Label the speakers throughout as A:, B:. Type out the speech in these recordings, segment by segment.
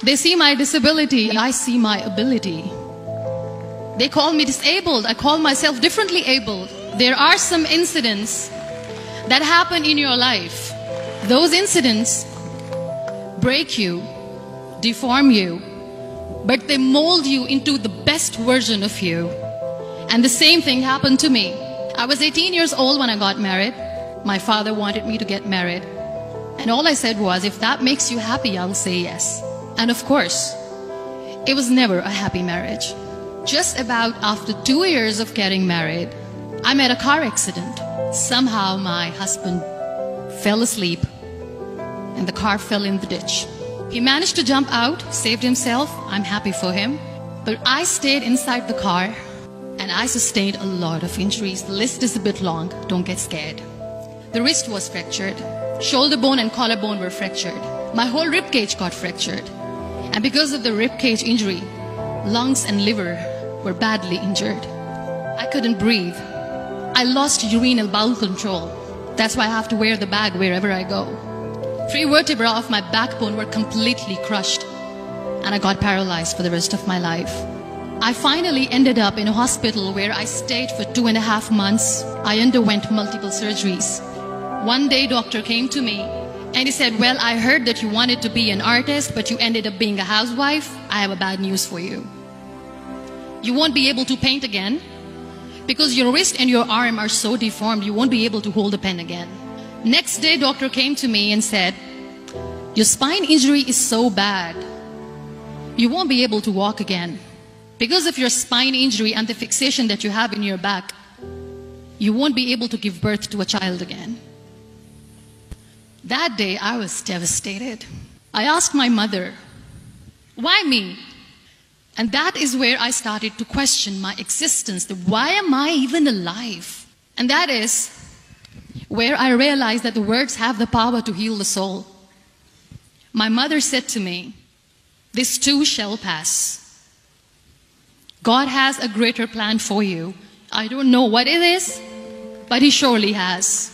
A: They see my disability, I see my ability. They call me disabled, I call myself differently abled. There are some incidents that happen in your life. Those incidents break you, deform you, but they mold you into the best version of you. And the same thing happened to me. I was 18 years old when I got married. My father wanted me to get married. And all I said was, if that makes you happy, I'll say yes. And of course, it was never a happy marriage. Just about after 2 years of getting married, I met a car accident. Somehow my husband fell asleep and the car fell in the ditch. He managed to jump out, saved himself. I'm happy for him. But I stayed inside the car and I sustained a lot of injuries. The list is a bit long, don't get scared. The wrist was fractured. Shoulder bone and collarbone were fractured. My whole rib cage got fractured. And because of the rib cage injury, lungs and liver were badly injured. I couldn't breathe. I lost urinary bowel control. That's why I have to wear the bag wherever I go. 3 vertebrae of my backbone were completely crushed. And I got paralyzed for the rest of my life. I finally ended up in a hospital where I stayed for 2.5 months. I underwent multiple surgeries. One day, doctor came to me and he said, well, I heard that you wanted to be an artist, but you ended up being a housewife. I have a bad news for you. You won't be able to paint again because your wrist and your arm are so deformed, you won't be able to hold a pen again. Next day, doctor came to me and said, your spine injury is so bad, you won't be able to walk again. Because of your spine injury and the fixation that you have in your back, you won't be able to give birth to a child again. That day, I was devastated. I asked my mother, why me? And that is where I started to question my existence. Why am I even alive? And that is where I realized that the words have the power to heal the soul. My mother said to me, this too shall pass. God has a greater plan for you. I don't know what it is, but He surely has.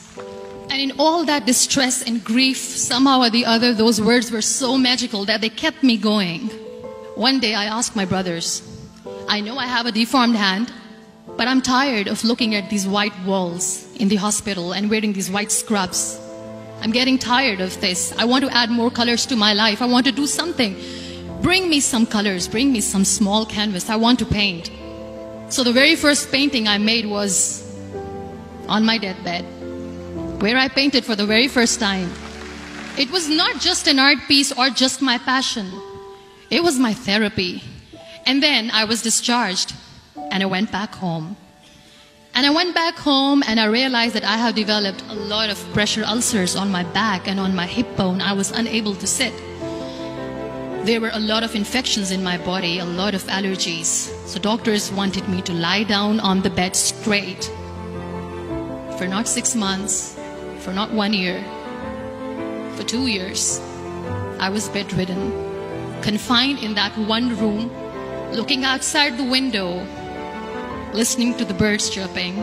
A: And in all that distress and grief, somehow or the other, those words were so magical that they kept me going. One day I asked my brothers, I know I have a deformed hand, but I'm tired of looking at these white walls in the hospital and wearing these white scrubs. I'm getting tired of this. I want to add more colors to my life. I want to do something. Bring me some colors, bring me some small canvas. I want to paint. So the very first painting I made was on my deathbed, where I painted for the very first time. It was not just an art piece or just my passion. It was my therapy. And then I was discharged and I went back home. And I went back home and I realized that I have developed a lot of pressure ulcers on my back and on my hip bone. I was unable to sit. There were a lot of infections in my body, a lot of allergies. So doctors wanted me to lie down on the bed straight for not 6 months, for not 1 year, for 2 years. I was bedridden, confined in that one room, looking outside the window, listening to the birds chirping,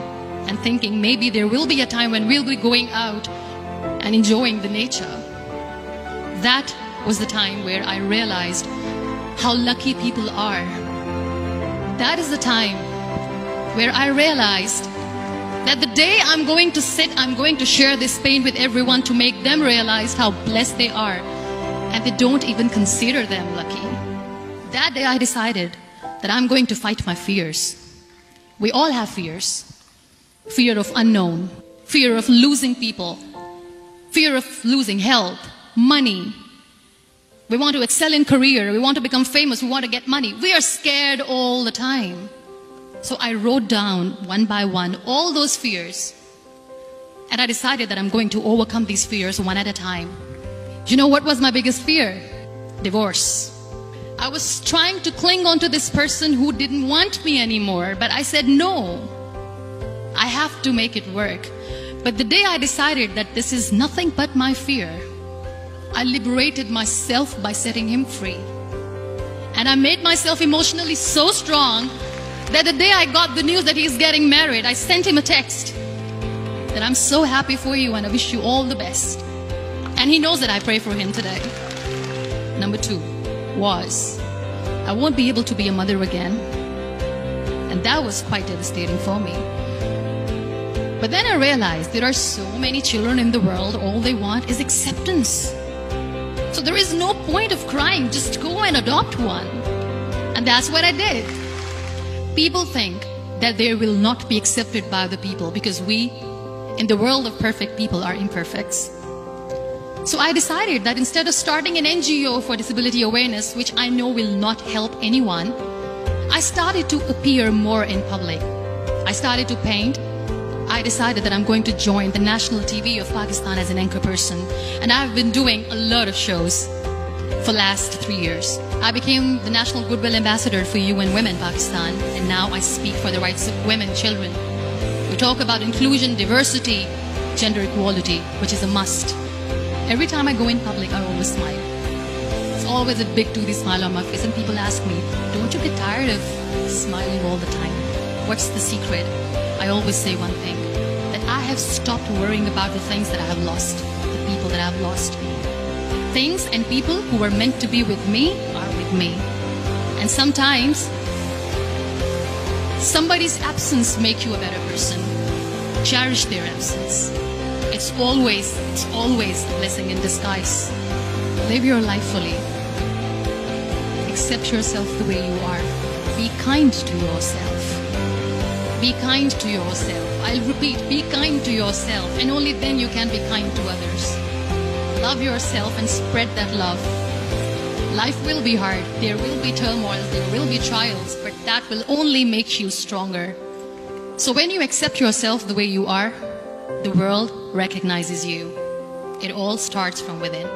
A: and thinking maybe there will be a time when we'll be going out and enjoying the nature. That was the time where I realized how lucky people are. That is the time where I realized that the day I'm going to sit, I'm going to share this pain with everyone to make them realize how blessed they are, and they don't even consider them lucky. That day I decided that I'm going to fight my fears. We all have fears. Fear of unknown, fear of losing people, fear of losing health, money. We want to excel in career, we want to become famous, we want to get money. We are scared all the time. So I wrote down one by one all those fears. And I decided that I'm going to overcome these fears one at a time. You know what was my biggest fear? Divorce. I was trying to cling on to this person who didn't want me anymore, but I said no. I have to make it work. But the day I decided that this is nothing but my fear, I liberated myself by setting him free. And I made myself emotionally so strong that the day I got the news that he's getting married, I sent him a text that I'm so happy for you and I wish you all the best. And he knows that I pray for him today. Number 2, was, I won't be able to be a mother again. And that was quite devastating for me. But then I realized there are so many children in the world, all they want is acceptance. So there is no point of crying, just go and adopt one. And that's what I did. People think that they will not be accepted by the people because we, in the world of perfect people, are imperfects. So I decided that instead of starting an NGO for disability awareness, which I know will not help anyone, I started to appear more in public. I started to paint. I decided that I'm going to join the national TV of Pakistan as an anchor person. And I've been doing a lot of shows for the last 3 years. I became the National Goodwill Ambassador for UN Women Pakistan. And now I speak for the rights of women, children. We talk about inclusion, diversity, gender equality, which is a must. Every time I go in public, I always smile. It's always a big toothy smile on my face, and people ask me, don't you get tired of smiling all the time? What's the secret? I always say one thing, that I have stopped worrying about the things that I have lost, the people that I have lost. Things and people who were meant to be with me are with me. And sometimes, somebody's absence makes you a better person. Cherish their absence. It's always a blessing in disguise. Live your life fully. Accept yourself the way you are. Be kind to yourself. Be kind to yourself. I'll repeat, be kind to yourself, and only then you can be kind to others. Love yourself and spread that love. Life will be hard. There will be turmoil. There will be trials, but that will only make you stronger. So when you accept yourself the way you are, the world recognizes you. It all starts from within.